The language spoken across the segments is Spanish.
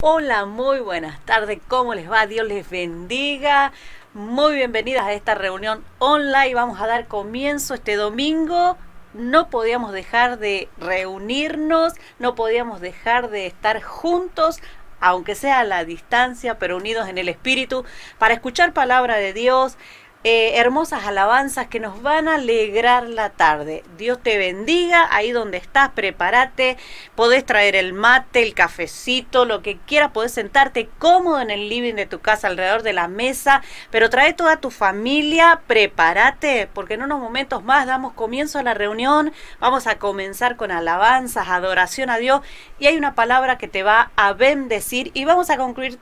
Hola, muy buenas tardes, ¿cómo les va? Dios les bendiga. Muy bienvenidas a esta reunión online. Vamos a dar comienzo este domingo. No podíamos dejar de reunirnos, no podíamos dejar de estar juntos, aunque sea a la distancia, pero unidos en el espíritu, para escuchar palabra de Dios. Hermosas alabanzas que nos van a alegrar la tarde. Dios te bendiga, ahí donde estás, prepárate, podés traer el mate, el cafecito, lo que quieras, podés sentarte cómodo en el living de tu casa, alrededor de la mesa, pero trae toda tu familia, prepárate, porque en unos momentos más damos comienzo a la reunión, vamos a comenzar con alabanzas, adoración a Dios, y hay una palabra que te va a bendecir, y vamos a concluir,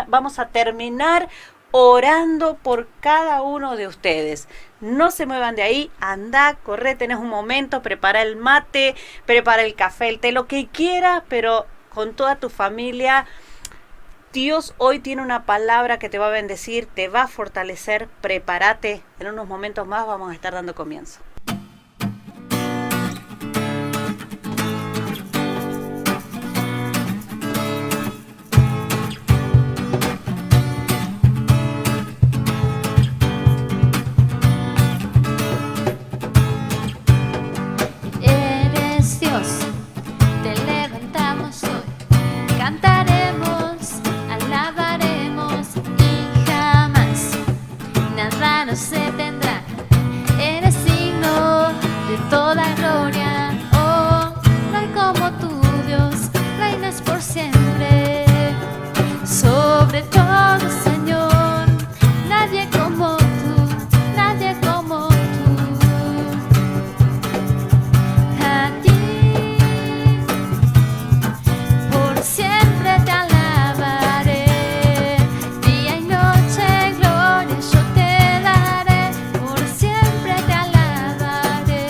vamos a terminar orando por cada uno de ustedes. No se muevan de ahí, anda, corre, tenés un momento, prepara el mate, prepara el café, el té, lo que quieras, pero con toda tu familia. Dios hoy tiene una palabra que te va a bendecir, te va a fortalecer, prepárate. En unos momentos más vamos a estar dando comienzo. Eres Dios, te levantamos hoy, cantaremos, alabaremos y jamás nada nos detendrá. Eres signo de toda gloria, oh, no hay como tú, Dios, reinas por siempre. Sobre todo, Señor, nadie como tú, nadie como tú. A ti, por siempre te alabaré, día y noche gloria yo te daré, por siempre te alabaré.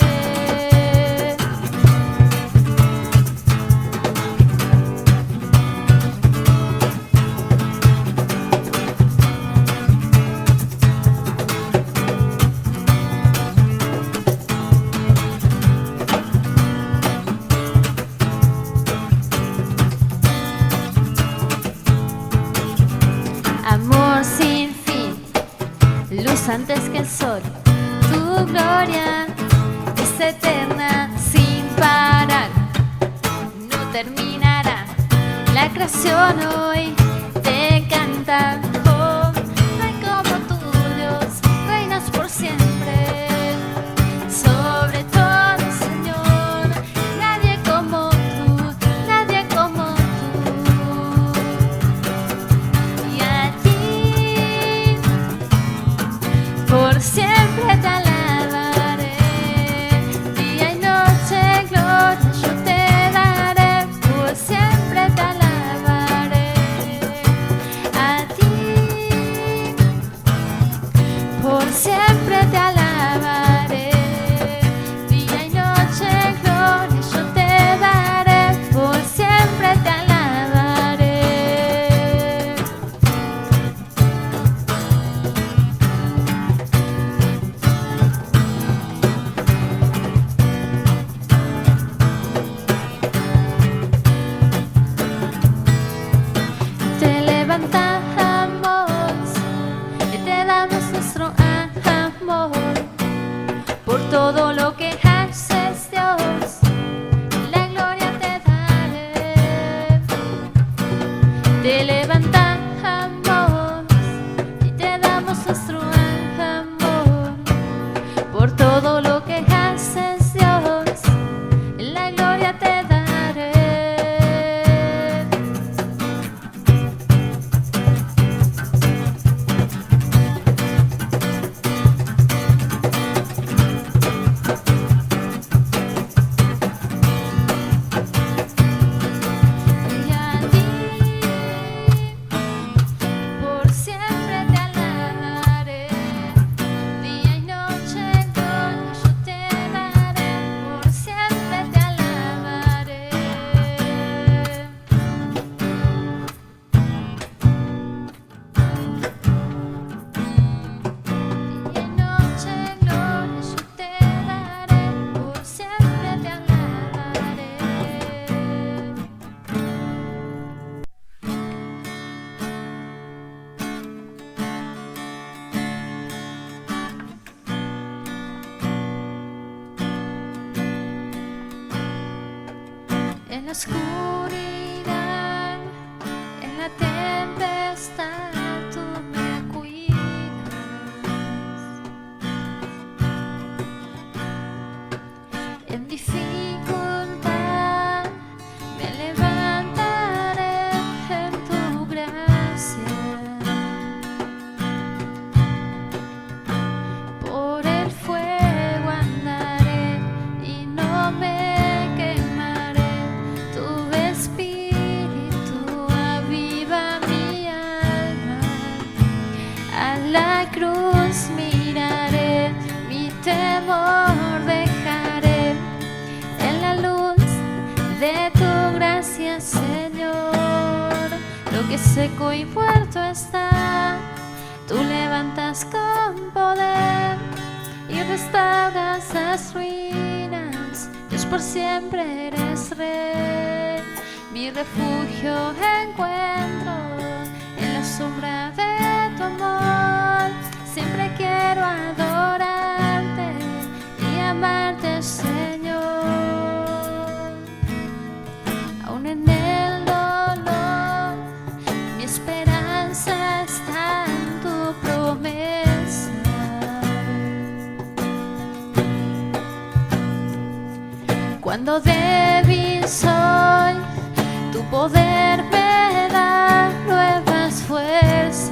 Amor sin fin, luz antes que el sol, tu gloria es eterna sin parar, no terminará. La creación hoy te canta, oh, no hay como tú, Dios, reinas por siempre. Sobre todo, Señor, nadie como tú, nadie como tú. Y a ti, por siempre te alabaré, día y noche gloria yo te daré, por siempre te alabaré. A ti, por siempre te alabaré, día y noche gloria yo te daré, por siempre te alabaré. Te levantamos y te damos nuestro amor por todo lo que haces, Dios. La gloria te daré. Te levantamos y te damos nuestro amor por todo lo que haces, Dios. La gloria te daré. Y a ti, en la oscuridad, en la tempestad, tú me cuidas. En dificultad me levantaré en tu gracia. Por el fuego andaré y no me quemaré. Tu espíritu aviva mi alma. A la cruz miraré, mi temor dejaré. En la luz de tu gracia, Señor, lo que seco y muerto está, tú levantas con poder y restauras las ruinas. Dios, por siempre eres Rey. Mi refugio encuentro en la sombra de tu amor. Siempre quiero adorarte y amarte, Señor. Aún en el dolor, mi esperanza está en tu promesa. Cuando débil soy, tu poder me da nuevas fuerzas.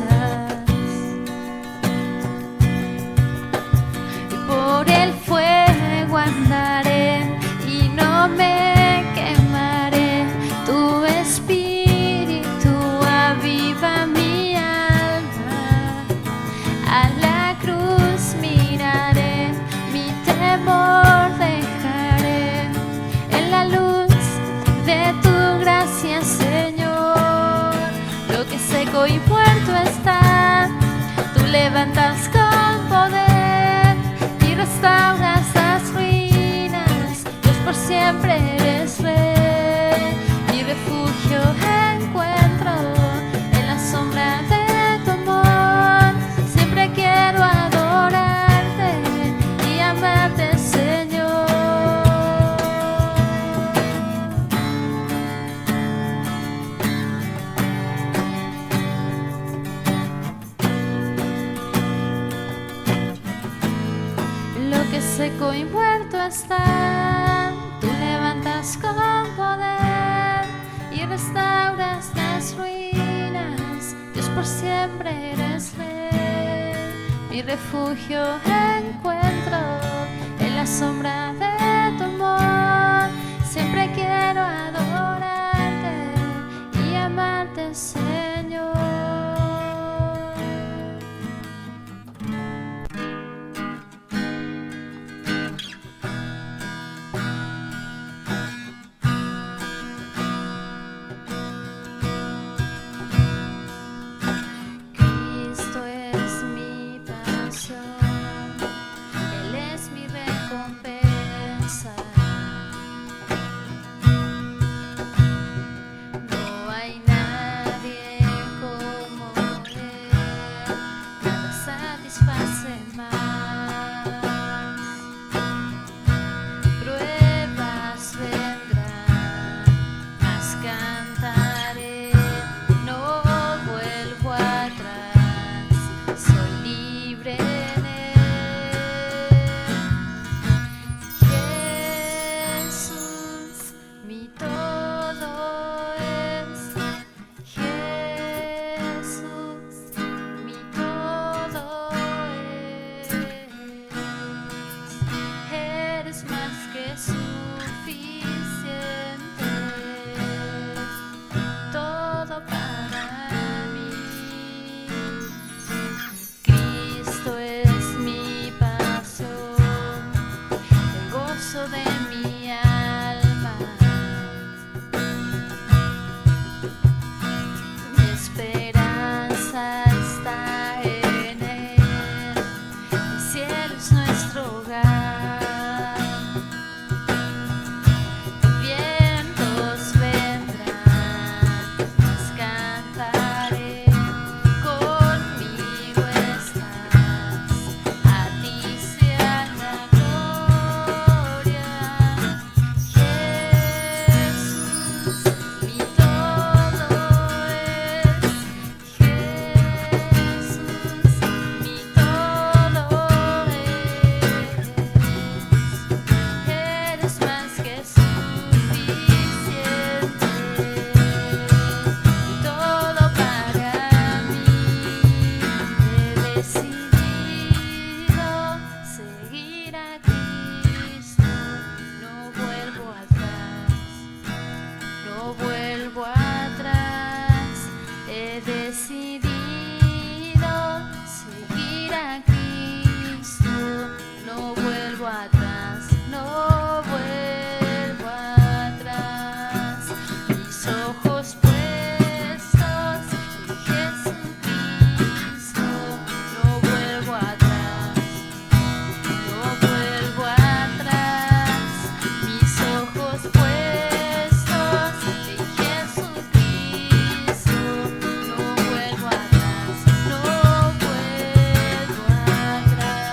Y por el fuego andaré y no me quemaré. Tu espíritu aviva mi alma. A la cruz miraré, mi temor dejaré. En la luz de tu gracia, Señor, lo que seco y muerto está, tú levantas con poder y restauras las ruinas. Dios, por siempre eres Rey. Mi refugio encuentro en la sombra de tu amor. Siempre quiero adorarte y amarte, Señor. Lo que seco y muerto está, tú levantas con poder y restauras las ruinas. Dios, por siempre eres Rey. Mi refugio encuentro en la sombra de tu amor. Siempre quiero adorarte y amarte, Señor. Cristo es mi pasión, Él es mi recompensa. No hay nadie decidido seguir a Cristo, no vuelvo atrás, no vuelvo atrás. Mis ojos puestos en Jesucristo, no vuelvo atrás, no vuelvo atrás. Mis ojos puestos en Jesucristo, no vuelvo atrás, no vuelvo atrás.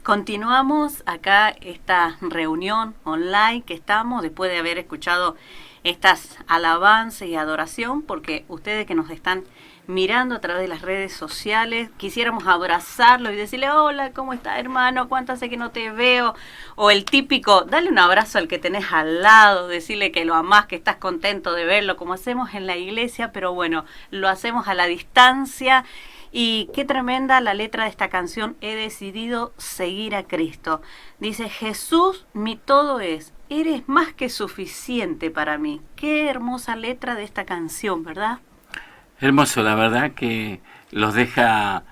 Continuamos acá esta reunión online que estamos después de haber escuchado estas alabanzas y adoración, porque ustedes que nos están mirando a través de las redes sociales, quisiéramos abrazarlo y decirle: hola, ¿cómo está, hermano? ¿Cuánto hace que no te veo? O el típico, dale un abrazo al que tenés al lado, decirle que lo amás, que estás contento de verlo, como hacemos en la iglesia, pero bueno, lo hacemos a la distancia. Y qué tremenda la letra de esta canción, He decidido seguir a Cristo. Dice: Jesús, mi todo es, eres más que suficiente para mí. Qué hermosa letra de esta canción, ¿verdad? Hermoso, la verdad que los deja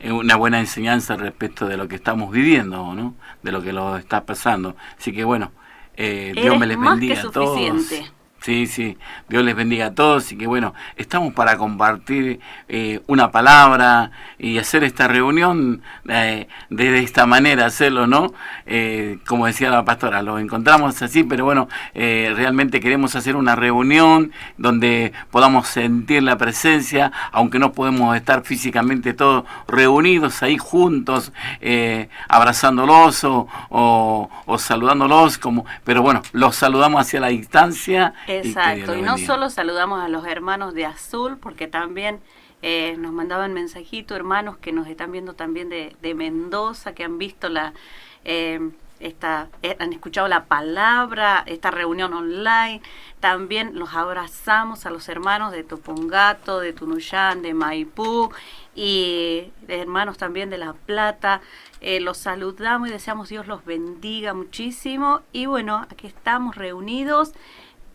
una buena enseñanza respecto de lo que estamos viviendo, ¿no? De lo que lo está pasando. Así que bueno, Dios me les bendiga a todos. Sí, Dios les bendiga a todos y que bueno, estamos para compartir una palabra y hacer esta reunión de esta manera, hacerlo, ¿no? Como decía la pastora, lo encontramos así, pero bueno, realmente queremos hacer una reunión donde podamos sentir la presencia, aunque no podemos estar físicamente todos reunidos ahí juntos, abrazándolos o saludándolos, pero bueno, los saludamos hacia la distancia. Exacto, y no solo saludamos a los hermanos de Azul, porque también nos mandaban mensajito, hermanos que nos están viendo también de Mendoza, que han visto han escuchado la palabra, esta reunión online. También los abrazamos a los hermanos de Tupungato, de Tunuyán, de Maipú, y de hermanos también de La Plata. Los saludamos y deseamos Dios los bendiga muchísimo. Y bueno, aquí estamos reunidos.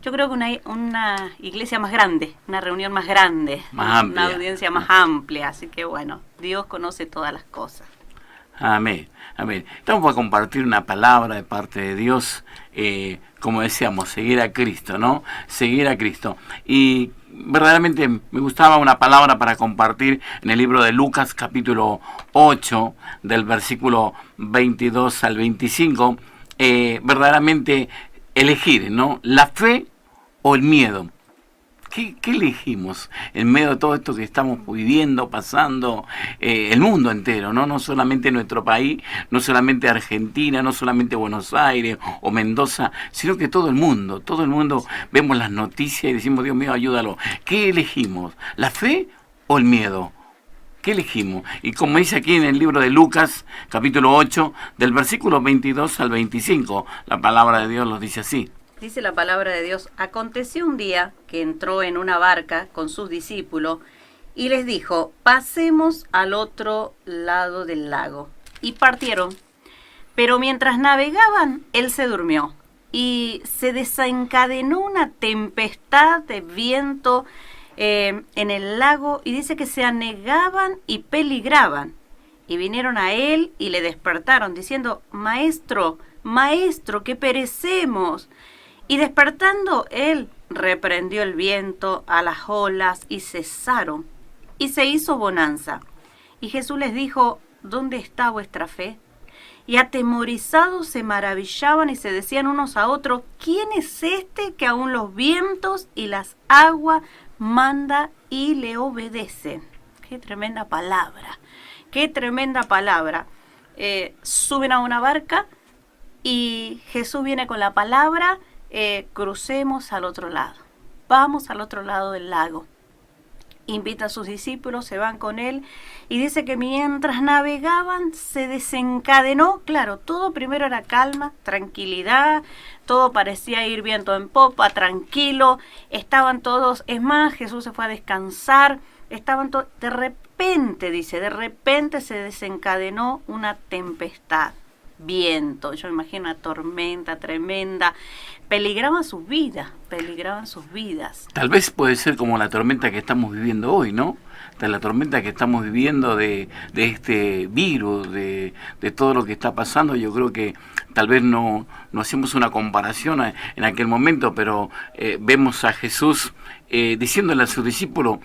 Yo creo que una iglesia más grande, una reunión más grande, una audiencia más amplia. Así que bueno, Dios conoce todas las cosas. Amén, amén. Estamos para compartir una palabra de parte de Dios, como decíamos, seguir a Cristo, ¿no? Seguir a Cristo. Y verdaderamente me gustaba una palabra para compartir en el libro de Lucas, capítulo 8, del versículo 22 al 25. Verdaderamente elegir, ¿no? La fe o el miedo. ¿Qué elegimos en medio de todo esto que estamos viviendo, pasando, el mundo entero, ¿no? No solamente nuestro país, no solamente Argentina, no solamente Buenos Aires o Mendoza, sino que todo el mundo vemos las noticias y decimos: Dios mío, ayúdalo. ¿Qué elegimos? ¿La fe o el miedo? ¿Qué elegimos? Y como dice aquí en el libro de Lucas, capítulo 8, del versículo 22 al 25, la palabra de Dios los dice así. Dice la palabra de Dios: aconteció un día que entró en una barca con sus discípulos y les dijo: pasemos al otro lado del lago. Y partieron. Pero mientras navegaban, él se durmió y se desencadenó una tempestad de viento en el lago, y dice que se anegaban y peligraban. Y vinieron a él y le despertaron, diciendo: Maestro, Maestro, que perecemos. Y despertando él, reprendió el viento, a las olas, y cesaron, y se hizo bonanza. Y Jesús les dijo: ¿dónde está vuestra fe? Y atemorizados se maravillaban y se decían unos a otros: ¿quién es este que aún los vientos y las aguas manda y le obedecen? Qué tremenda palabra, qué tremenda palabra. Suben a una barca y Jesús viene con la palabra: crucemos al otro lado, vamos al otro lado del lago. Invita a sus discípulos, se van con él, y dice que mientras navegaban se desencadenó. Claro, todo primero era calma, tranquilidad, todo parecía ir viento en popa, tranquilo, estaban todos, es más, Jesús se fue a descansar, estaban todos, de repente, dice, de repente se desencadenó una tempestad. Viento, yo me imagino una tormenta tremenda, peligraban sus vidas, peligraban sus vidas. Tal vez puede ser como la tormenta que estamos viviendo hoy, ¿no? De la tormenta que estamos viviendo de este virus, de todo lo que está pasando. Yo creo que tal vez no hacemos una comparación en aquel momento, pero vemos a Jesús diciéndole a sus discípulos,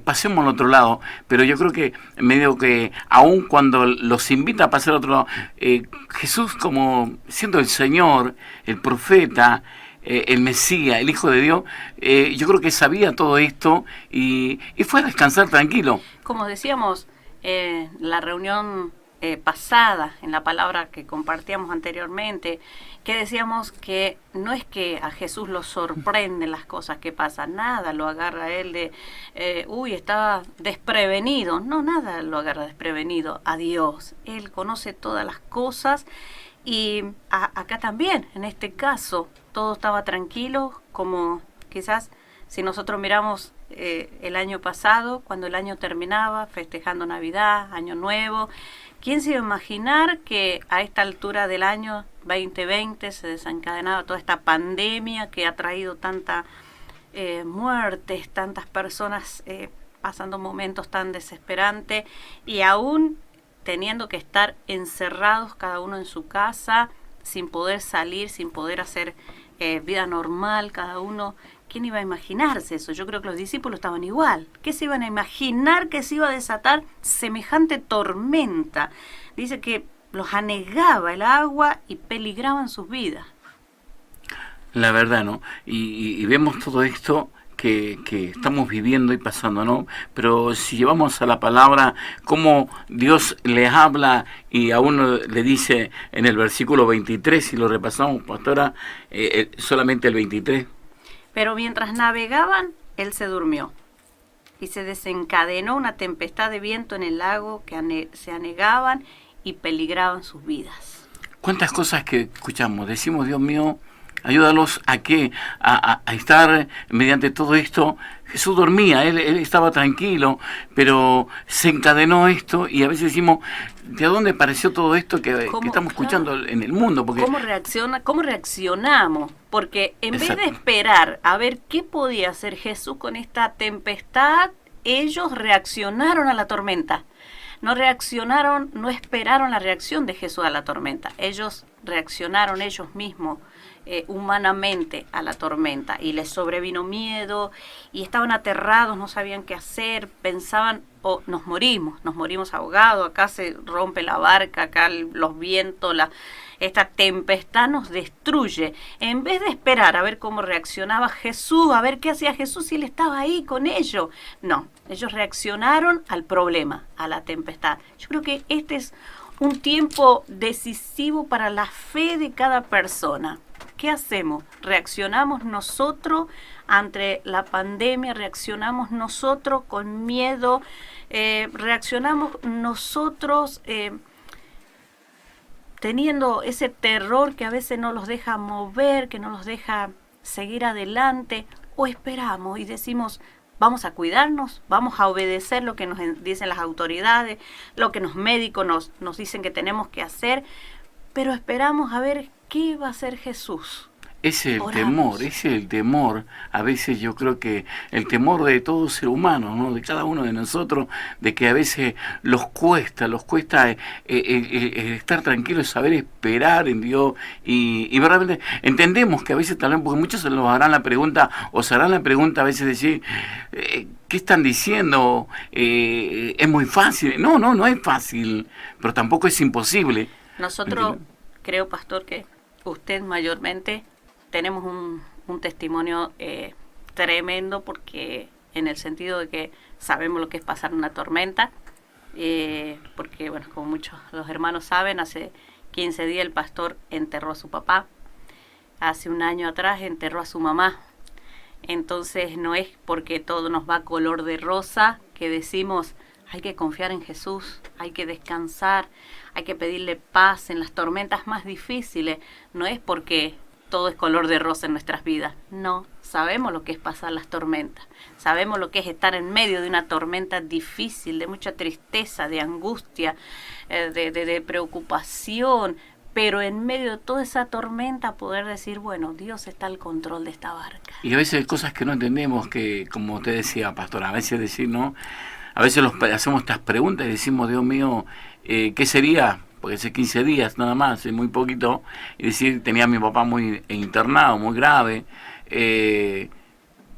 pasemos al otro lado. Pero yo creo que medio que aun cuando los invita a pasar al otro lado, Jesús, como siendo el Señor, el profeta, el Mesías, el Hijo de Dios, yo creo que sabía todo esto y fue a descansar tranquilo. Como decíamos, la reunión pasada, en la palabra que compartíamos anteriormente, que decíamos que no es que a Jesús lo sorprenden las cosas que pasan, nada lo agarra a él de, estaba desprevenido, no, nada lo agarra desprevenido a Dios. Él conoce todas las cosas y acá también, en este caso, todo estaba tranquilo, como quizás si nosotros miramos el año pasado, cuando el año terminaba, festejando Navidad, Año Nuevo, ¿quién se iba a imaginar que a esta altura del año 2020 se desencadenaba toda esta pandemia que ha traído tantas muertes, tantas personas pasando momentos tan desesperantes y aún teniendo que estar encerrados cada uno en su casa, sin poder salir, sin poder hacer vida normal cada uno? ¿Quién iba a imaginarse eso? Yo creo que los discípulos estaban igual. ¿Qué se iban a imaginar que se iba a desatar semejante tormenta? Dice que los anegaba el agua y peligraban sus vidas. La verdad, ¿no? Y vemos todo esto que estamos viviendo y pasando, ¿no? Pero si llevamos a la palabra cómo Dios les habla y a uno le dice en el versículo 23, si lo repasamos, pastora, solamente el 23. Pero mientras navegaban, él se durmió y se desencadenó una tempestad de viento en el lago que se anegaban y peligraban sus vidas. ¿Cuántas cosas que escuchamos? Decimos, Dios mío, ayúdalos a qué, a estar mediante todo esto. Jesús dormía, él estaba tranquilo, pero se encadenó esto y a veces decimos, ¿de dónde apareció todo esto que estamos escuchando en el mundo? Porque ¿Cómo reaccionamos? Porque en vez de esperar a ver qué podía hacer Jesús con esta tempestad, ellos reaccionaron a la tormenta. No reaccionaron, no esperaron la reacción de Jesús a la tormenta. Ellos reaccionaron ellos mismos humanamente a la tormenta y les sobrevino miedo y estaban aterrados, no sabían qué hacer, pensaban, nos morimos ahogados, acá se rompe la barca, acá los vientos, esta tempestad nos destruye. En vez de esperar a ver cómo reaccionaba Jesús, a ver qué hacía Jesús si él estaba ahí con ellos, no, ellos reaccionaron al problema, a la tempestad. Yo creo que este es un tiempo decisivo para la fe de cada persona. ¿Qué hacemos? ¿Reaccionamos nosotros ante la pandemia? ¿Reaccionamos nosotros con miedo? ¿Reaccionamos nosotros teniendo ese terror que a veces no los deja mover, que no los deja seguir adelante? ¿O esperamos y decimos, vamos a cuidarnos, vamos a obedecer lo que nos dicen las autoridades, lo que los médicos nos dicen que tenemos que hacer, pero esperamos a ver qué va a hacer Jesús? Ese es el temor, a veces yo creo que el temor de todo ser humano, ¿no? De cada uno de nosotros, de que a veces los cuesta estar tranquilos, saber esperar en Dios y verdaderamente entendemos que a veces también, porque muchos se nos harán la pregunta, o se harán la pregunta a veces decir, ¿qué están diciendo? Es muy fácil. No es fácil, pero tampoco es imposible. Nosotros, creo, pastor, que usted mayormente tenemos un testimonio tremendo, porque en el sentido de que sabemos lo que es pasar una tormenta, porque, bueno, como muchos de los hermanos saben, hace 15 días el pastor enterró a su papá, hace un año atrás enterró a su mamá. Entonces no es porque todo nos va color de rosa que decimos, hay que confiar en Jesús, hay que descansar, hay que pedirle paz en las tormentas más difíciles. No es porque todo es color de rosa en nuestras vidas. No, sabemos lo que es pasar las tormentas. Sabemos lo que es estar en medio de una tormenta difícil, de mucha tristeza, de angustia, de preocupación. pero en medio de toda esa tormenta poder decir, bueno, Dios está al control de esta barca. Y a veces hay cosas que no entendemos, que como usted decía, pastora, a veces decir, ¿no? A veces hacemos estas preguntas y decimos, Dios mío, ¿qué sería? Porque hace 15 días nada más, es muy poquito, y decir, tenía a mi papá muy internado, muy grave,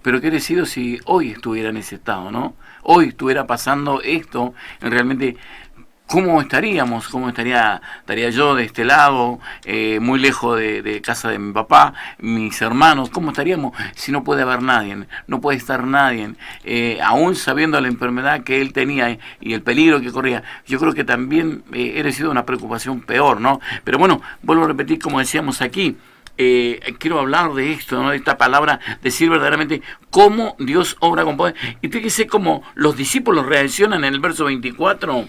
pero qué decido si hoy estuviera en ese estado, ¿no? Hoy estuviera pasando esto, realmente, ¿cómo estaríamos? ¿Cómo estaría yo de este lado, muy lejos de casa de mi papá, mis hermanos? ¿Cómo estaríamos si no puede haber nadie? No puede estar nadie. Aún sabiendo la enfermedad que él tenía y el peligro que corría, yo creo que también hubiera sido una preocupación peor, ¿no? Pero bueno, vuelvo a repetir, como decíamos aquí, quiero hablar de esto, ¿no? De esta palabra, decir verdaderamente cómo Dios obra con poder. Y fíjese cómo los discípulos reaccionan en el verso 24.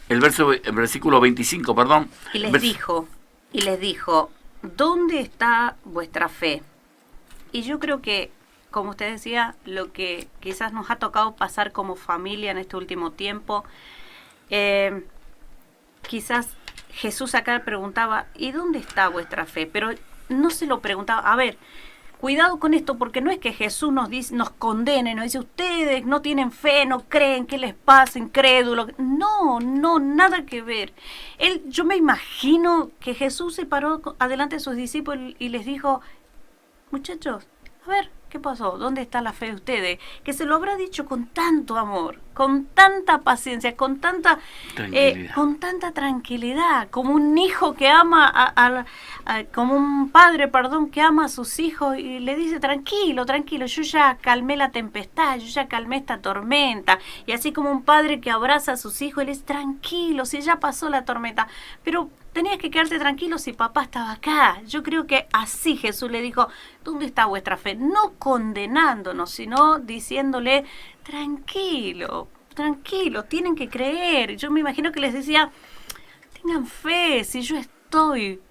El versículo 25, perdón. Y les dijo, ¿dónde está vuestra fe? Y yo creo que, como usted decía, lo que quizás nos ha tocado pasar como familia en este último tiempo, quizás Jesús acá preguntaba, ¿y dónde está vuestra fe? Pero no se lo preguntaba, a ver, cuidado con esto, porque no es que Jesús nos condene, nos dice, ustedes no tienen fe, no creen, ¿qué les pasa, incrédulos? No, nada que ver. Yo me imagino que Jesús se paró adelante de sus discípulos y les dijo, muchachos, a ver, ¿qué pasó? ¿Dónde está la fe de ustedes? Que se lo habrá dicho con tanto amor, con tanta paciencia, con tanta tranquilidad, como un hijo que ama como un padre, que ama a sus hijos y le dice, tranquilo, yo ya calmé la tempestad, yo ya calmé esta tormenta. Y así como un padre que abraza a sus hijos y le dice, tranquilo, si ya pasó la tormenta, pero tenías que quedarte tranquilo si papá estaba acá. Yo creo que así Jesús le dijo, ¿dónde está vuestra fe? No condenándonos, sino diciéndole, tranquilo, tienen que creer. Yo me imagino que les decía, tengan fe, si yo estoy,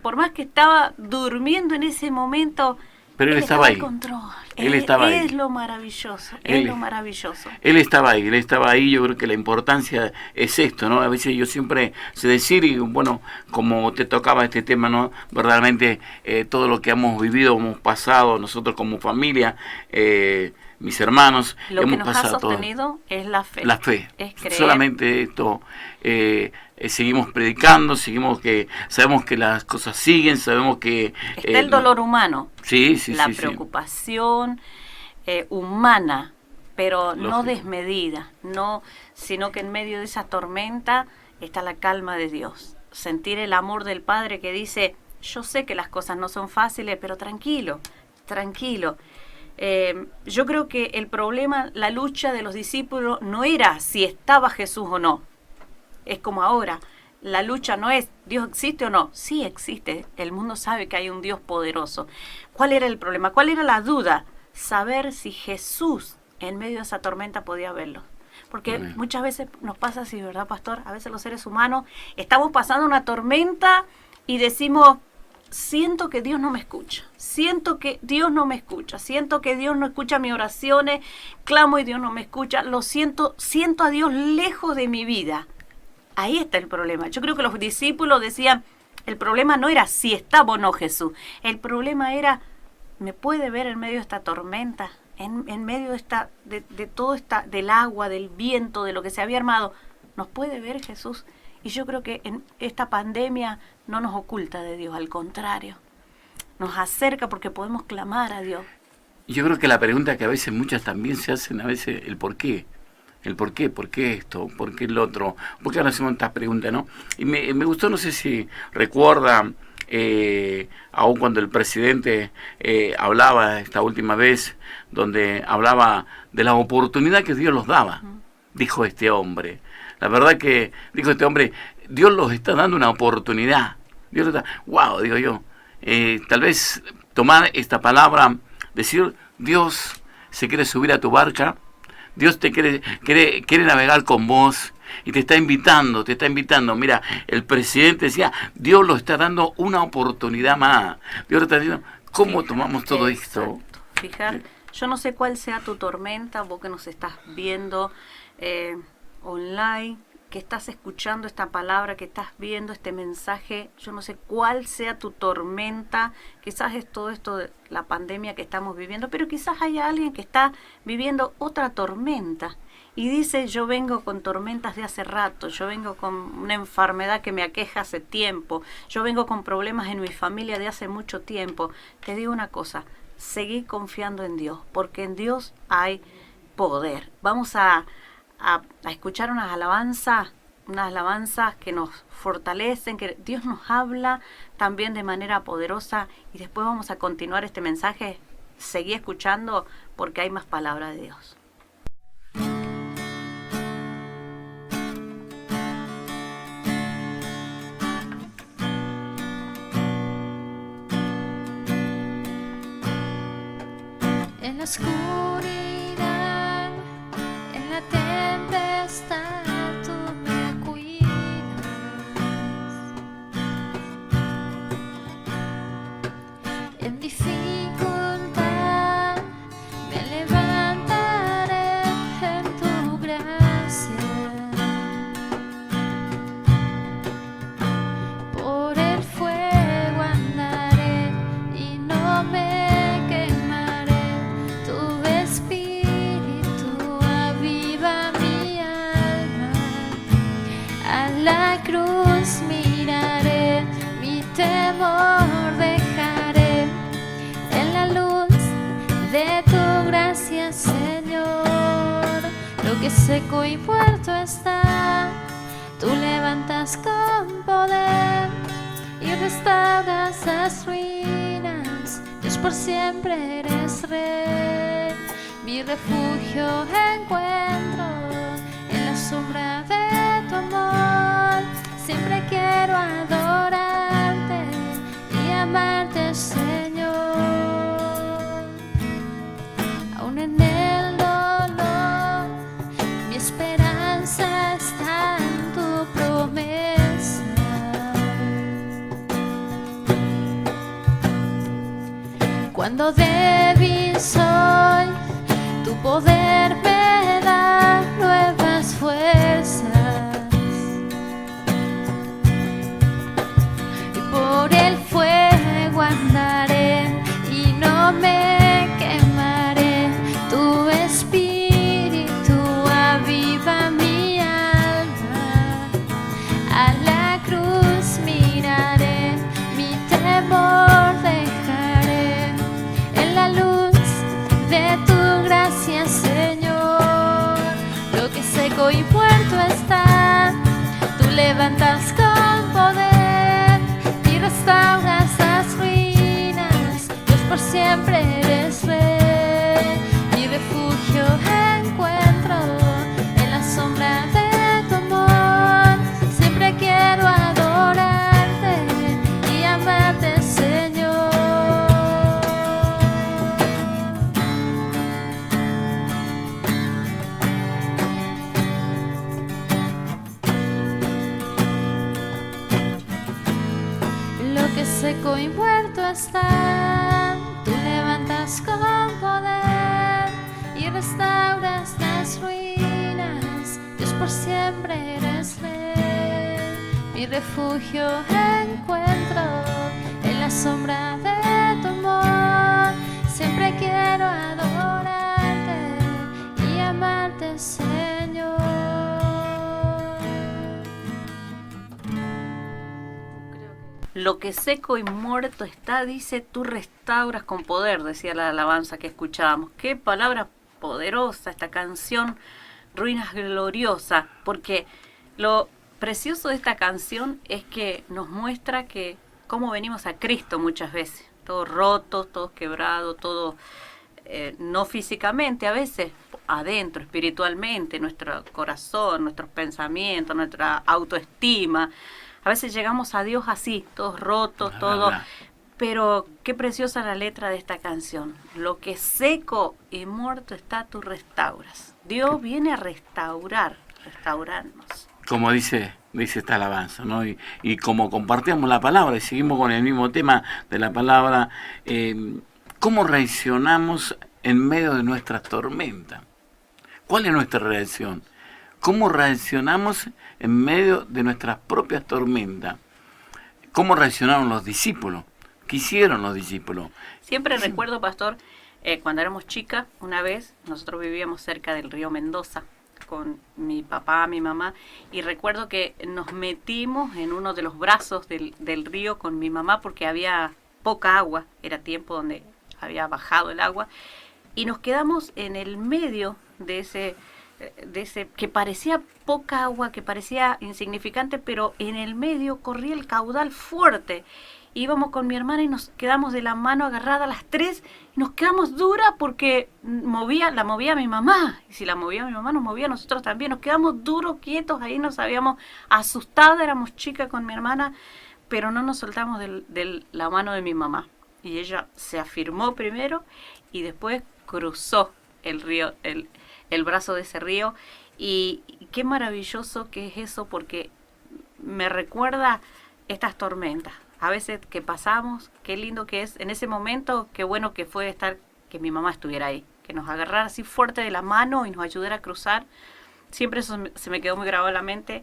por más que estaba durmiendo en ese momento, pero él estaba ahí. Control. Él estaba ahí. Es lo maravilloso, Él estaba ahí, yo creo que la importancia es esto, ¿no? A veces yo siempre sé decir, y bueno, como te tocaba este tema, ¿no? Verdaderamente todo lo que hemos vivido, hemos pasado, nosotros como familia, mis hermanos, lo hemos que nos pasado ha sostenido todo. Es la fe. La fe. Es creer. Solamente esto. Seguimos predicando, sabemos que las cosas siguen, sabemos que está el dolor humano, la sí, preocupación humana, pero no desmedida, sino que en medio de esa tormenta está la calma de Dios, sentir el amor del Padre que dice, yo sé que las cosas no son fáciles, pero tranquilo. Yo creo que el problema, la lucha de los discípulos no era si estaba Jesús o no. Es como ahora, la lucha no es ¿Dios existe o no? Sí existe, el mundo sabe que hay un Dios poderoso. ¿Cuál era el problema? ¿Cuál era la duda? Saber si Jesús en medio de esa tormenta podía verlo. Porque muchas veces nos pasa así, ¿verdad, pastor? A veces los seres humanos estamos pasando una tormenta y decimos, siento que Dios no me escucha, siento que Dios no escucha mis oraciones, clamo y Dios no me escucha, siento a Dios lejos de mi vida. Ahí está el problema. Yo creo que los discípulos decían, el problema no era si estaba o no Jesús. El problema era, ¿me puede ver en medio de esta tormenta? En medio de todo del agua, del viento, de lo que se había armado. ¿Nos puede ver Jesús? Y yo creo que en esta pandemia no nos oculta de Dios, al contrario. Nos acerca porque podemos clamar a Dios. Yo creo que la pregunta que a veces muchas también se hacen, a veces, el por qué. El por qué esto, por qué el otro, por qué ahora hacemos estas preguntas, ¿no? Y me gustó, no sé si recuerda, aún cuando el presidente hablaba esta última vez, donde hablaba de la oportunidad que Dios los daba, dijo este hombre. La verdad que, dijo este hombre, Dios los está dando una oportunidad. Dios los está, wow, digo yo, tal vez tomar esta palabra, decir, Dios se quiere subir a tu barca, Dios te quiere navegar con vos y te está invitando. Mira, el presidente decía, Dios lo está dando una oportunidad más. Dios lo está diciendo, ¿cómo tomamos todo esto? Fijar, yo no sé cuál sea tu tormenta, vos que nos estás viendo online, que estás escuchando esta palabra, que estás viendo este mensaje, yo no sé cuál sea tu tormenta, quizás es todo esto de la pandemia que estamos viviendo, pero quizás haya alguien que está viviendo otra tormenta y dice, yo vengo con tormentas de hace rato, yo vengo con una enfermedad que me aqueja hace tiempo, yo vengo con problemas en mi familia de hace mucho tiempo. Te digo una cosa, seguí confiando en Dios, porque en Dios hay poder. Vamos a escuchar unas alabanzas que nos fortalecen, que Dios nos habla también de manera poderosa, y después vamos a continuar este mensaje. Seguí escuchando porque hay más palabra de Dios. En la oscuridad, en la tempestad, tú me cuidas. En dificultad me levantaré en tu gracia. Por el fuego andaré y no me quemaré. Tu espíritu aviva mi alma. A la cruz miraré, mi temor dejaré. En la luz de tu gracia, Señor, lo que seco y muerto está, tú levantas con poder y restauras las ruinas. Dios, por siempre eres Rey. Mi refugio encuentro en la sombra de tu amor. Siempre quiero adorarte y amarte, Señor. Aún en el dolor, mi esperanza está en tu promesa. Cuando débil soy, tu poder me da nuevas fuerzas. Y por el fuego andaré y no me quemaré. Tu espíritu aviva mi alma. A la cruz miraré, mi temor dejaré. En la luz de tu gracia, Señor, lo que seco y muerto está, tú levantas con poder y restauras las ruinas. Dios, por siempre eres Rey. Mi refugio encuentro en la sombra de tu amor. Siempre quiero adorarte y amarte, Señor. Lo que seco y muerto está, tú levantas con poder y restauras las ruinas. Dios, por siempre eres Rey. Mi refugio encuentro en la sombra de tu amor. Siempre quiero adorarte y amarte, Señor. Lo que seco y muerto está, dice, tú restauras con poder, decía la alabanza que escuchábamos. Qué palabra poderosa esta canción, Ruinas Gloriosa, porque lo precioso de esta canción es que nos muestra que cómo venimos a Cristo muchas veces, todos rotos, todos quebrados, todos no físicamente, a veces adentro, espiritualmente, nuestro corazón, nuestros pensamientos, nuestra autoestima. A veces llegamos a Dios así, todos rotos, todos. Pero qué preciosa la letra de esta canción. Lo que seco y muerto está, tú restauras. Dios viene a restaurar, restaurarnos. Como dice esta alabanza, ¿no? Y como compartíamos la palabra y seguimos con el mismo tema de la palabra, ¿cómo reaccionamos en medio de nuestras tormentas? ¿Cuál es nuestra reacción? ¿Cómo reaccionamos en medio de nuestras propias tormentas? ¿Cómo reaccionaron los discípulos? ¿Qué hicieron los discípulos? Siempre recuerdo, pastor, cuando éramos chicas, una vez nosotros vivíamos cerca del río Mendoza con mi papá, mi mamá, y recuerdo que nos metimos en uno de los brazos del río con mi mamá porque había poca agua, era tiempo donde había bajado el agua, y nos quedamos en el medio de ese que parecía poca agua, que parecía insignificante, pero en el medio corría el caudal fuerte. Íbamos con mi hermana y nos quedamos de la mano agarrada las tres y nos quedamos duras porque la movía mi mamá. Y si la movía mi mamá, nos movía a nosotros también. Nos quedamos duros, quietos, ahí nos habíamos asustado, éramos chicas con mi hermana, pero no nos soltamos de la mano de mi mamá. Y ella se afirmó primero y después cruzó el río, el brazo de ese río. Y qué maravilloso que es eso, porque me recuerda estas tormentas. A veces que pasamos, qué lindo que es en ese momento, qué bueno que fue que mi mamá estuviera ahí, que nos agarrara así fuerte de la mano y nos ayudara a cruzar. Siempre eso se me quedó muy grabado en la mente.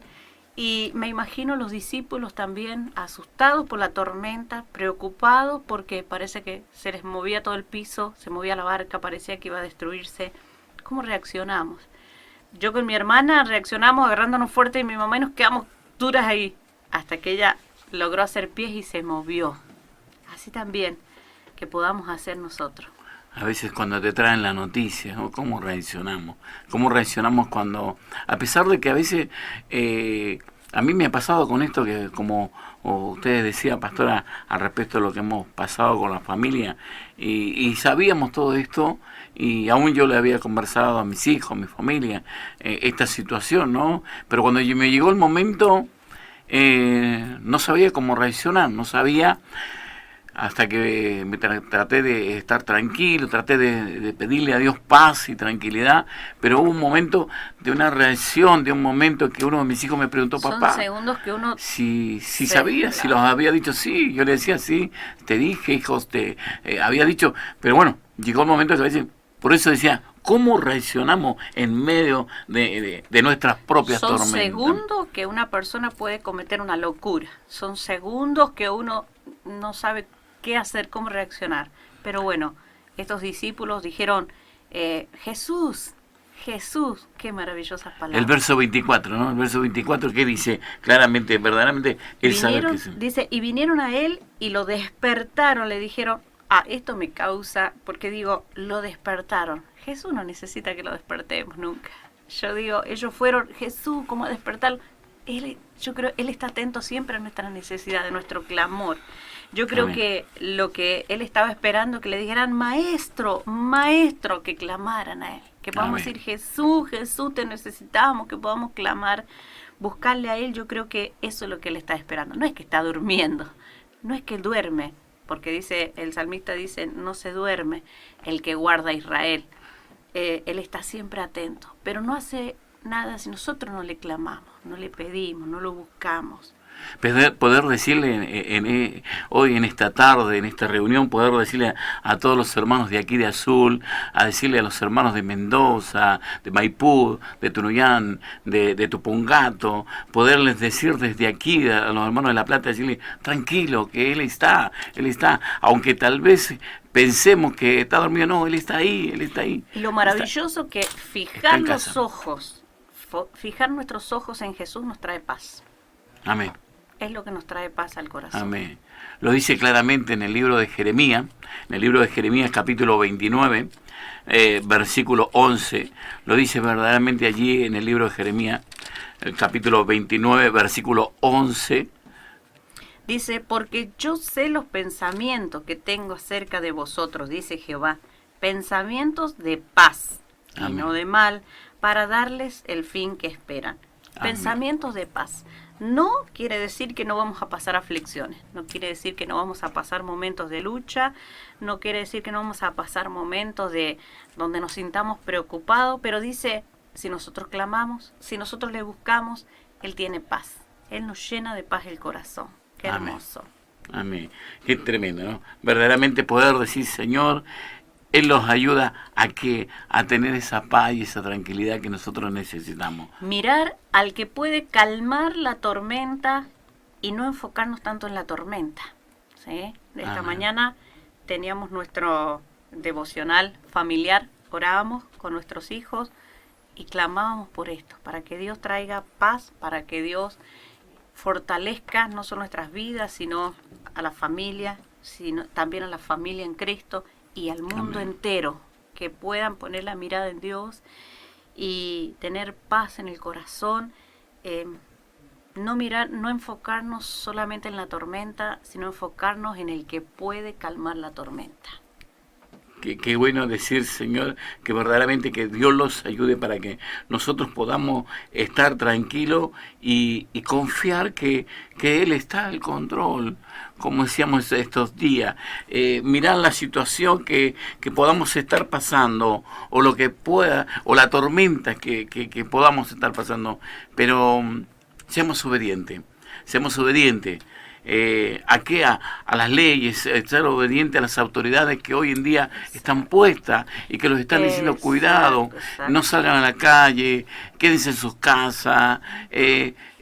Y me imagino los discípulos también asustados por la tormenta, preocupados porque parece que se les movía todo el piso, se movía la barca, parecía que iba a destruirse. ¿Cómo reaccionamos? Yo con mi hermana reaccionamos agarrándonos fuerte y mi mamá y nos quedamos duras ahí, hasta que ella logró hacer pies y se movió. Así también que podamos hacer nosotros. A veces cuando te traen la noticia, ¿no? ¿Cómo reaccionamos? ¿Cómo reaccionamos cuando, a pesar de que a veces, a mí me ha pasado con esto que como usted decía, pastora, al respecto de lo que hemos pasado con la familia, y sabíamos todo esto, y aún yo le había conversado a mis hijos, a mi familia, esta situación, ¿no? Pero cuando me llegó el momento, no sabía cómo reaccionar, no sabía, hasta que traté de estar tranquilo, traté de pedirle a Dios paz y tranquilidad, pero hubo un momento de una reacción, de un momento que uno de mis hijos me preguntó, papá, son segundos que uno si sabía, si los había dicho, sí, yo le decía, sí, te dije, hijos, había dicho, pero bueno, llegó el momento que a veces, por eso decía, ¿cómo reaccionamos en medio de nuestras propias tormentas? Son segundos que una persona puede cometer una locura. Son segundos que uno no sabe qué hacer, cómo reaccionar. Pero bueno, estos discípulos dijeron, Jesús, qué maravillosas palabras. El verso 24, ¿no? El verso 24 que dice claramente, verdaderamente, él sabe que sí. Dice, y vinieron a él y lo despertaron, le dijeron, esto me causa, porque digo, lo despertaron. Jesús no necesita que lo despertemos nunca. Yo digo, ellos fueron, Jesús, ¿cómo despertarlo? Yo creo, Él está atento siempre a nuestra necesidad, a nuestro clamor. Yo creo Amén. que lo que Él estaba esperando, que le dijeran, maestro, que clamaran a Él. Que podamos Amén. decir, Jesús, te necesitamos, que podamos clamar, buscarle a Él. Yo creo que eso es lo que Él está esperando. No es que está durmiendo, no es que Él duerme, porque dice, el salmista dice, no se duerme el que guarda a Israel. Él está siempre atento, pero no hace nada si nosotros no le clamamos, no le pedimos, no lo buscamos. Poder decirle hoy en esta tarde, en esta reunión, poder decirle a todos los hermanos de aquí de Azul, a decirle a los hermanos de Mendoza, de Maipú, de Tunuyán, de Tupungato, poderles decir desde aquí a los hermanos de La Plata, decirle, tranquilo, que Él está, aunque tal vez pensemos que está dormido, no, Él está ahí. Y lo maravilloso que fijar nuestros ojos en Jesús nos trae paz. Amén. Es lo que nos trae paz al corazón. Amén. Lo dice claramente en el libro de Jeremías, capítulo 29, versículo 11. Lo dice verdaderamente allí en el libro de Jeremías, el capítulo 29, versículo 11. Dice, porque yo sé los pensamientos que tengo acerca de vosotros, dice Jehová, pensamientos de paz y no de mal, para darles el fin que esperan. Amén. Pensamientos de paz. No quiere decir que no vamos a pasar aflicciones, no quiere decir que no vamos a pasar momentos de lucha, no quiere decir que no vamos a pasar momentos donde nos sintamos preocupados, pero dice, si nosotros clamamos, si nosotros le buscamos, Él tiene paz. Él nos llena de paz el corazón. Qué hermoso. Amén. Qué tremendo, ¿no? Verdaderamente poder decir, Señor, Él los ayuda a tener esa paz y esa tranquilidad que nosotros necesitamos. Mirar al que puede calmar la tormenta y no enfocarnos tanto en la tormenta. ¿Sí? Esta Amén. mañana teníamos nuestro devocional familiar, orábamos con nuestros hijos y clamábamos por esto, para que Dios traiga paz, para que Dios fortalezca no solo nuestras vidas, sino a la familia, sino también a la familia en Cristo y al mundo Amén. entero, que puedan poner la mirada en Dios y tener paz en el corazón, no enfocarnos solamente en la tormenta, sino enfocarnos en el que puede calmar la tormenta. Qué bueno decir, Señor, que verdaderamente que Dios los ayude para que nosotros podamos estar tranquilos y confiar que Él está al control, como decíamos estos días. Mirar la situación que podamos estar pasando, o lo que pueda, o la tormenta que podamos estar pasando, pero seamos obedientes, seamos obedientes. ¿A qué? A las leyes, ser obediente a las autoridades que hoy en día están puestas y que los están diciendo cuidado, Exacto. no salgan a la calle, quédense en sus casas.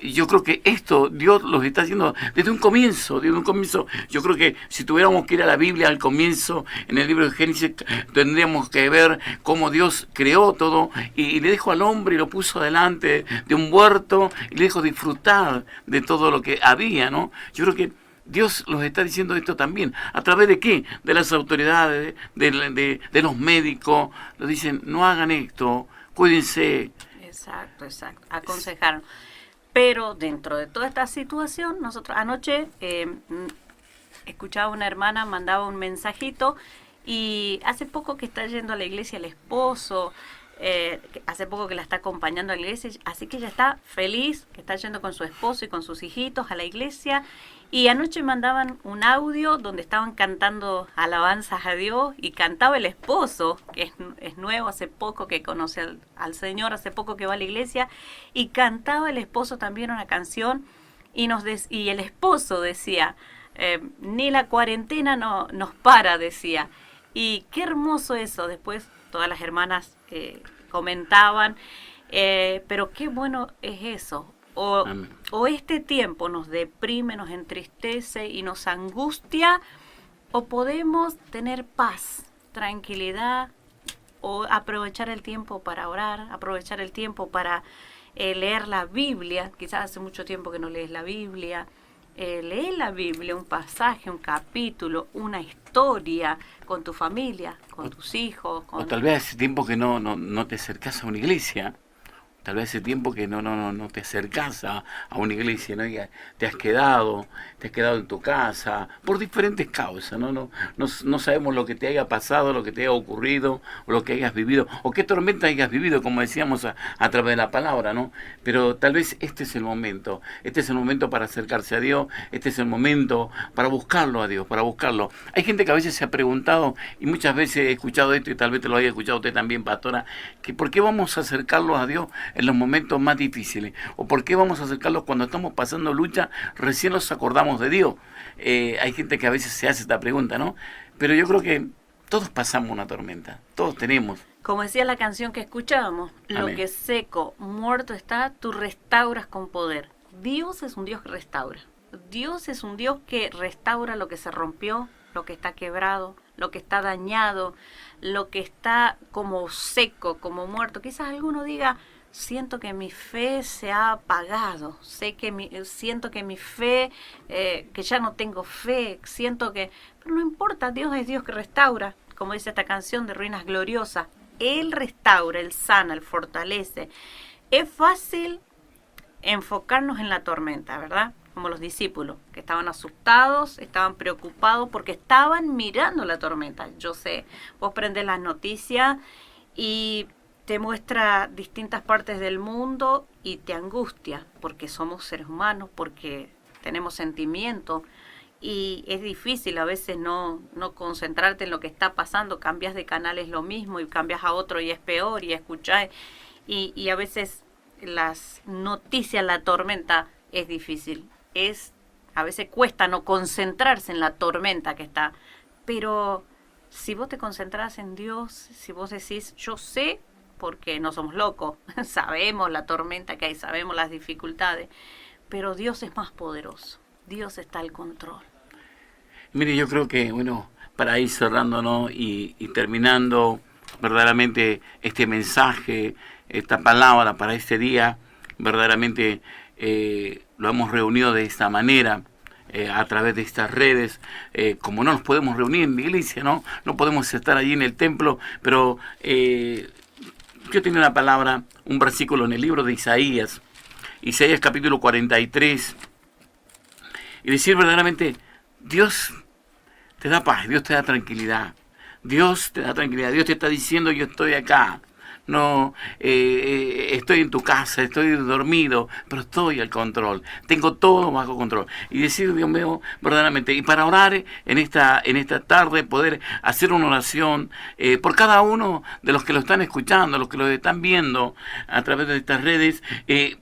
Yo creo que esto Dios los está haciendo desde un comienzo, Yo creo que si tuviéramos que ir a la Biblia al comienzo, en el libro de Génesis, tendríamos que ver cómo Dios creó todo y le dejó al hombre y lo puso delante de un huerto y le dejó disfrutar de todo lo que había, ¿no? Yo creo que Dios los está diciendo esto también. ¿A través de qué? De las autoridades, de los médicos. Lo dicen, no hagan esto, cuídense. Exacto. Aconsejaron. Pero dentro de toda esta situación, nosotros anoche escuchaba una hermana, mandaba un mensajito y hace poco que está yendo a la iglesia el esposo, hace poco que la está acompañando a la iglesia, así que ella está feliz, que está yendo con su esposo y con sus hijitos a la iglesia. Y anoche mandaban un audio donde estaban cantando alabanzas a Dios y cantaba el esposo, que es nuevo, hace poco que conoce al Señor, hace poco que va a la iglesia, y cantaba el esposo también una canción y el esposo decía, ni la cuarentena nos para, decía. Y qué hermoso eso, después todas las hermanas comentaban, pero qué bueno es eso. O este tiempo nos deprime, nos entristece y nos angustia, o podemos tener paz, tranquilidad, o aprovechar el tiempo para orar, aprovechar el tiempo para leer la Biblia. Quizás hace mucho tiempo que no lees la Biblia. Lee la Biblia, un pasaje, un capítulo, una historia con tu familia, con tus hijos. O tal vez hace tiempo que no te acercas a una iglesia. Tal vez hace tiempo que no te acercas a una iglesia, ¿no? Y te has quedado en tu casa por diferentes causas, ¿no? No sabemos lo que te haya pasado, lo que te haya ocurrido, o lo que hayas vivido, o qué tormenta hayas vivido, como decíamos a través de la palabra, ¿no? Pero tal vez este es el momento para acercarse a Dios, este es el momento para buscarlo a Dios, para buscarlo. Hay gente que a veces se ha preguntado, y muchas veces he escuchado esto, y tal vez te lo haya escuchado usted también, pastora, que ¿por qué vamos a acercarlos a Dios en los momentos más difíciles? ¿O por qué vamos a acercarlos cuando estamos pasando lucha? Recién nos acordamos de Dios. Hay gente que a veces se hace esta pregunta, ¿no? Pero yo creo que todos pasamos una tormenta, todos tenemos. Como decía la canción que escuchábamos, lo Amén. que seco, muerto está, tú restauras con poder. Dios es un Dios que restaura. Dios es un Dios que restaura lo que se rompió, lo que está quebrado, lo que está dañado, lo que está como seco, como muerto. Quizás alguno diga, siento que mi fe se ha apagado, siento que mi fe, que ya no tengo fe, pero no importa, Dios es Dios que restaura, como dice esta canción de Ruinas Gloriosas. Él restaura, Él sana, Él fortalece. Es fácil enfocarnos en la tormenta, ¿verdad? Como los discípulos, que estaban asustados, estaban preocupados porque estaban mirando la tormenta. Yo sé, vos prendés las noticias y te muestra distintas partes del mundo y te angustia, porque somos seres humanos, porque tenemos sentimientos, y es difícil a veces no concentrarte en lo que está pasando. Cambias de canal, es lo mismo, y cambias a otro y es peor, y escuchás, y a veces las noticias, la tormenta es difícil, a veces cuesta no concentrarse en la tormenta que está, pero si vos te concentrás en Dios, si vos decís, yo sé, porque no somos locos, sabemos la tormenta que hay, sabemos las dificultades, pero Dios es más poderoso, Dios está al control. Mire, yo creo que, bueno, para ir cerrando, ¿no? y terminando verdaderamente este mensaje, esta palabra para este día, verdaderamente lo hemos reunido de esta manera, a través de estas redes, como no nos podemos reunir en la iglesia, no podemos estar allí en el templo, pero yo tenía una palabra, un versículo en el libro de Isaías capítulo 43, y decir verdaderamente, Dios te da paz, Dios te da tranquilidad, Dios te da tranquilidad, Dios te está diciendo, yo estoy acá. No, estoy en tu casa, estoy dormido, pero estoy al control, tengo todo bajo control. Y decir, Dios mío, verdaderamente, y para orar en esta tarde, poder hacer una oración por cada uno de los que lo están escuchando, los que lo están viendo a través de estas redes,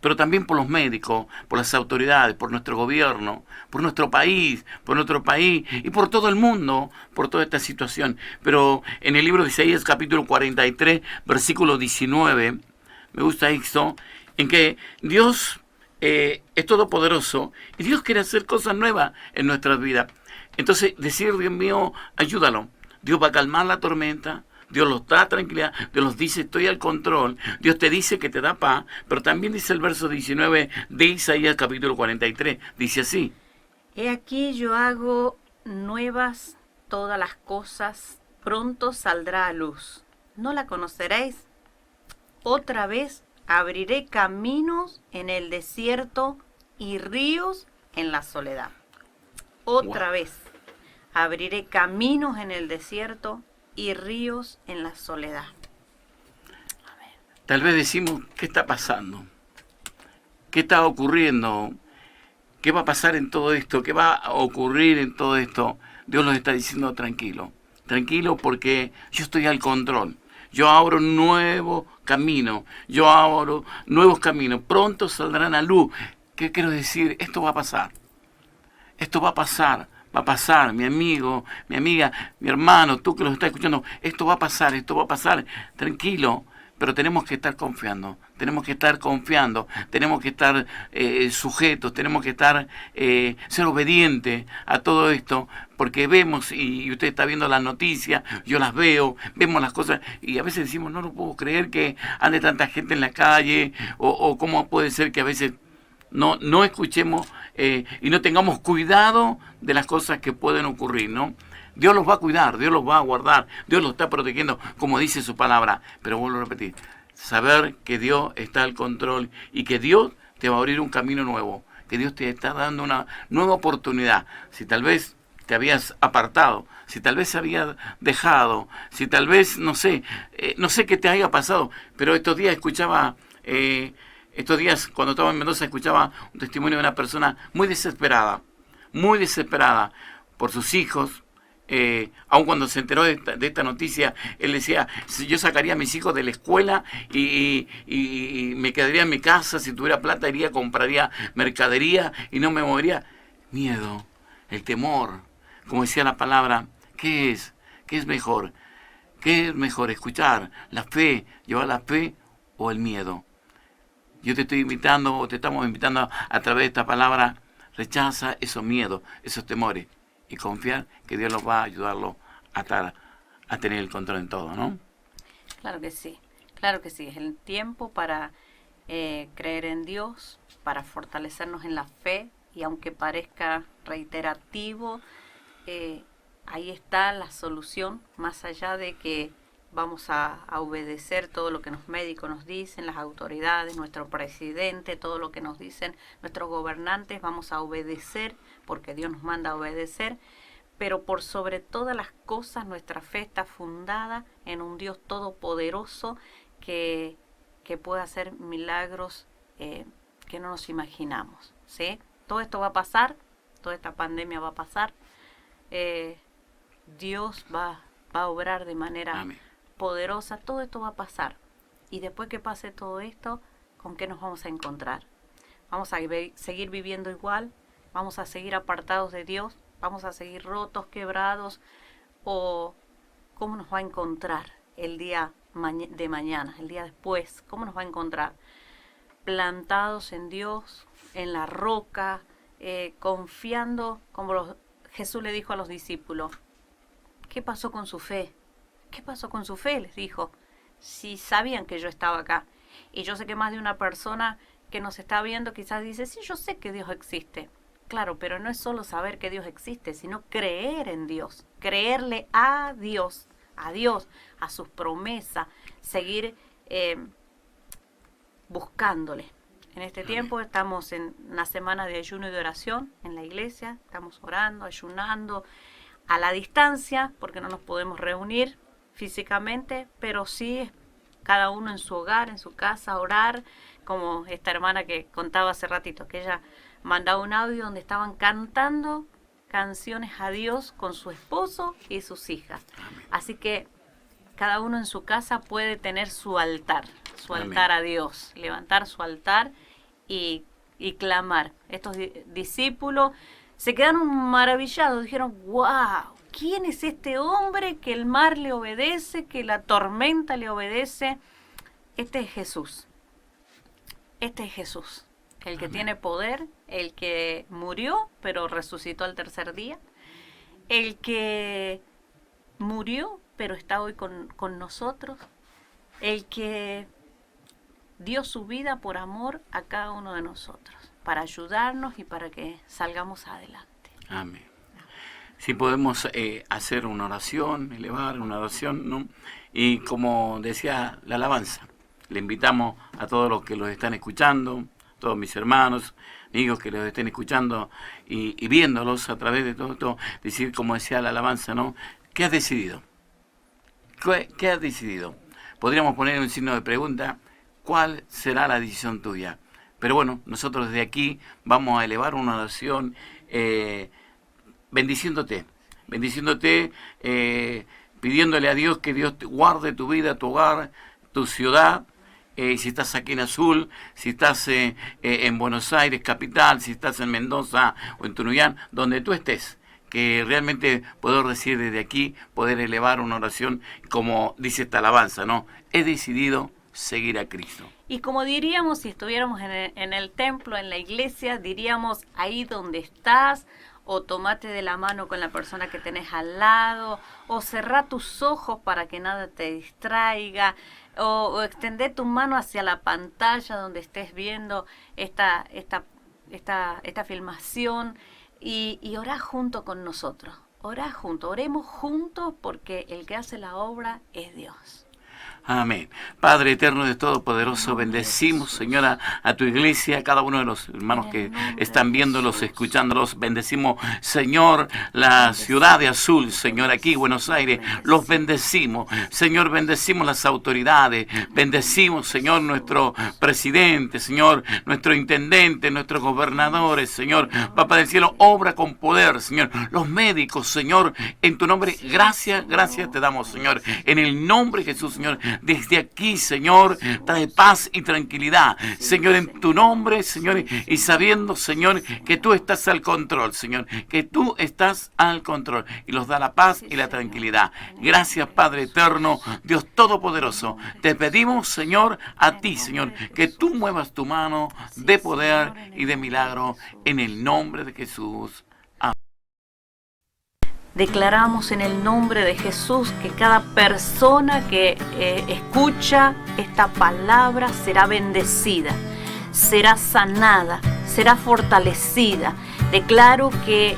pero también por los médicos, por las autoridades, por nuestro gobierno, por nuestro país y por todo el mundo, por toda esta situación. Pero en el libro de Isaías capítulo 43, versículo 19, me gusta esto, en que Dios es todopoderoso y Dios quiere hacer cosas nuevas en nuestras vidas. Entonces, decir, Dios mío, ayúdalo. Dios va a calmar la tormenta, Dios los da tranquilidad, Dios los dice, estoy al control, Dios te dice que te da paz, pero también dice el verso 19 de Isaías capítulo 43, dice así. He aquí yo hago nuevas todas las cosas, pronto saldrá a luz. ¿No la conoceréis? Otra vez abriré caminos en el desierto y ríos en la soledad. Otra vez abriré caminos en el desierto y ríos en la soledad. Tal vez decimos, ¿qué está pasando? ¿Qué está ocurriendo? ¿Qué va a pasar en todo esto? ¿Qué va a ocurrir en todo esto? Dios nos está diciendo tranquilo. Tranquilo porque yo estoy al control. Yo abro nuevo camino. Yo abro nuevos caminos. Pronto saldrán a luz. ¿Qué quiero decir? Esto va a pasar. Esto va a pasar. Va a pasar, mi amigo, mi amiga, mi hermano, tú que lo estás escuchando. Esto va a pasar, esto va a pasar. Tranquilo. Pero tenemos que estar confiando, tenemos que estar sujetos, tenemos que ser obedientes a todo esto, porque vemos, y usted está viendo las noticias, yo las veo, vemos las cosas, y a veces decimos, no lo puedo creer que ande tanta gente en la calle, o cómo puede ser que a veces no escuchemos y no tengamos cuidado de las cosas que pueden ocurrir, ¿no? Dios los va a cuidar, Dios los va a guardar, Dios los está protegiendo, como dice su palabra. Pero vuelvo a repetir, saber que Dios está al control y que Dios te va a abrir un camino nuevo, que Dios te está dando una nueva oportunidad. Si tal vez te habías apartado, si tal vez se había dejado, si tal vez, no sé qué te haya pasado, pero estos días cuando estaba en Mendoza, escuchaba un testimonio de una persona muy desesperada por sus hijos. Aun cuando se enteró de esta noticia, él decía, si yo sacaría a mis hijos de la escuela y me quedaría en mi casa, si tuviera plata compraría mercadería y no me movería. Miedo, el temor, como decía la palabra, ¿qué es mejor? ¿Qué es mejor? ¿Escuchar la fe, llevar la fe o el miedo? Yo te estoy invitando, o te estamos invitando a través de esta palabra, rechaza esos miedos, esos temores, y confiar que Dios los va a ayudarlo a tener el control en todo, ¿no? Claro que sí, es el tiempo para creer en Dios, para fortalecernos en la fe, y aunque parezca reiterativo, ahí está la solución, más allá de que vamos a obedecer todo lo que los médicos nos dicen, las autoridades, nuestro presidente, todo lo que nos dicen nuestros gobernantes, vamos a obedecer porque Dios nos manda a obedecer, pero por sobre todas las cosas nuestra fe está fundada en un Dios todopoderoso que puede hacer milagros que no nos imaginamos, ¿sí? Todo esto va a pasar, toda esta pandemia va a pasar, Dios va a obrar de manera Amén. Poderosa, todo esto va a pasar. Y después que pase todo esto, ¿con qué nos vamos a encontrar? ¿Vamos a seguir viviendo igual? ¿Vamos a seguir apartados de Dios? ¿Vamos a seguir rotos, quebrados? ¿O cómo nos va a encontrar el día de mañana, el día después, cómo nos va a encontrar. Plantados en Dios, en la roca, confiando, como Jesús le dijo a los discípulos. ¿Qué pasó con su fe? ¿Qué pasó con su fe? Les dijo. Si sabían que yo estaba acá. Y yo sé que más de una persona que nos está viendo quizás dice, sí, yo sé que Dios existe. Claro, pero no es solo saber que Dios existe, sino creer en Dios, creerle a Dios, a sus promesas, seguir buscándole. En este tiempo estamos en una semana de ayuno y de oración en la iglesia, estamos orando, ayunando a la distancia, porque no nos podemos reunir físicamente, pero sí cada uno en su hogar, en su casa, orar, como esta hermana que contaba hace ratito, que ella mandaba un audio donde estaban cantando canciones a Dios con su esposo y sus hijas. Amén. Así que cada uno en su casa puede tener su altar a Dios, levantar su altar y clamar. Estos discípulos se quedaron maravillados, dijeron, wow, ¿quién es este hombre que el mar le obedece, que la tormenta le obedece? Este es Jesús. Este es Jesús, el que tiene poder, el que murió, pero resucitó al tercer día, el que murió, pero está hoy con nosotros, el que dio su vida por amor a cada uno de nosotros, para ayudarnos y para que salgamos adelante. Amén. Si podemos hacer una oración, elevar una oración, ¿no? Y como decía la alabanza, le invitamos a todos los que los están escuchando, todos mis hermanos, amigos que los estén escuchando y viéndolos a través de todo esto, decir, como decía la alabanza, ¿no? ¿Qué has decidido? ¿Qué has decidido? Podríamos poner un signo de pregunta, ¿cuál será la decisión tuya? Pero bueno, nosotros desde aquí vamos a elevar una oración bendiciéndote, pidiéndole a Dios que Dios te guarde tu vida, tu hogar, tu ciudad. Si estás aquí en Azul, si estás en Buenos Aires, capital, si estás en Mendoza o en Tunuyán, donde tú estés, que realmente puedo decir desde aquí, poder elevar una oración, como dice esta alabanza, ¿no? He decidido seguir a Cristo. Y como diríamos, si estuviéramos en el templo, en la iglesia, diríamos ahí donde estás, o tomate de la mano con la persona que tenés al lado, o cerrá tus ojos para que nada te distraiga, o extendé tu mano hacia la pantalla donde estés viendo esta filmación y orá junto con nosotros. Oremos juntos porque el que hace la obra es Dios. Amén. Padre eterno de Todopoderoso, bendecimos, Señora, a tu iglesia, a cada uno de los hermanos que están viéndolos, escuchándolos. Bendecimos, Señor, la ciudad de Azul, Señor, aquí, Buenos Aires. Los bendecimos, Señor, bendecimos las autoridades. Bendecimos, Señor, nuestro presidente, Señor, nuestro intendente, nuestros gobernadores, Señor. Papá del cielo, obra con poder, Señor. Los médicos, Señor, en tu nombre, gracias te damos, Señor. En el nombre de Jesús, Señor. Desde aquí, Señor, trae paz y tranquilidad, Señor, en tu nombre, Señor, y sabiendo, Señor, que tú estás al control, Señor, que tú estás al control y los da la paz y la tranquilidad. Gracias, Padre eterno, Dios todopoderoso. Te pedimos, Señor, a ti, Señor, que tú muevas tu mano de poder y de milagro en el nombre de Jesús. Declaramos en el nombre de Jesús que cada persona que escucha esta palabra será bendecida, será sanada, será fortalecida. Declaro que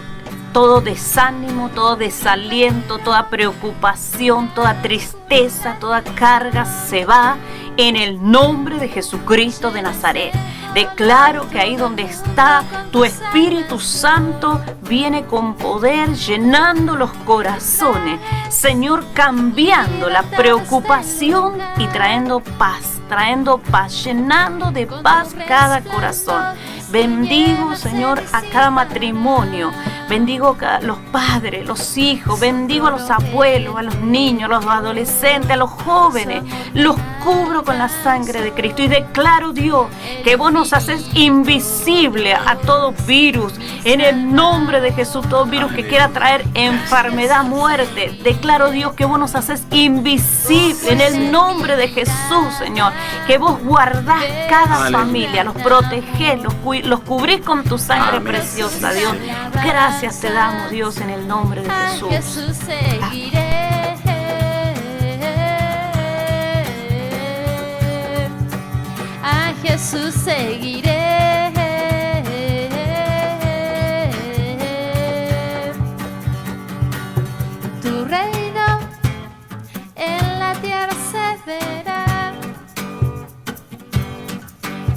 todo desánimo, todo desaliento, toda preocupación, toda tristeza, toda carga se va en el nombre de Jesucristo de Nazaret. Declaro que ahí donde está tu Espíritu Santo viene con poder, llenando los corazones, Señor, cambiando la preocupación y trayendo paz, llenando de paz cada corazón. Bendigo, Señor, a cada matrimonio. bendigo a los padres, los hijos, bendigo a los abuelos, a los niños, a los adolescentes, a los jóvenes. Los cubro con la sangre de Cristo y declaro, Dios, que vos nos haces invisible a todo virus. En el nombre de Jesús, todo virus que quiera traer enfermedad, muerte. Declaro, Dios, que vos nos haces invisible en el nombre de Jesús, Señor. Que vos guardás cada familia, los protegés, los cubrís con tu sangre preciosa, Dios. Gracias te damos, Dios, en el nombre de Jesús. Jesús seguiré. A Jesús seguiré. Tu reino en la tierra se verá.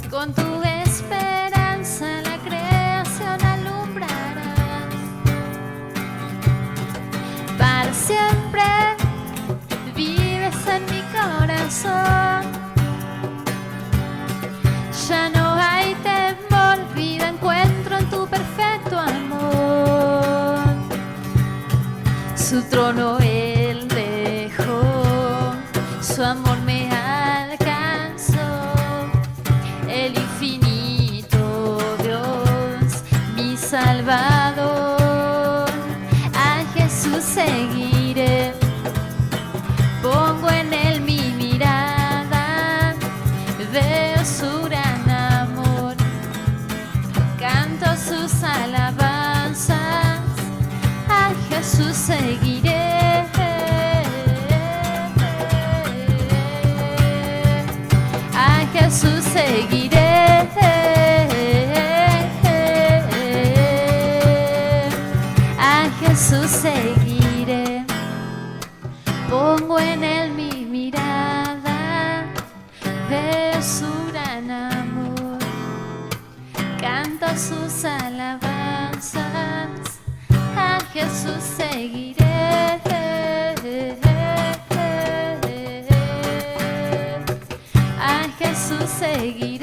Con tu esperanza la creación alumbrarás. Para siempre vives en mi corazón. Ya no hay temor, vida encuentro en tu perfecto amor. Su trono él dejó, su amor me alcanzó. El infinito Dios, mi Salvador. A Jesús seguiré, pongo en él mi mirada, veo su gran amor, canto sus alabanzas. A Jesús seguiré. A Jesús seguiré. A Jesús seguiré, pongo en él mi mirada, veo su gran amor, canto sus alabanzas. A Jesús seguiré. A Jesús seguiré.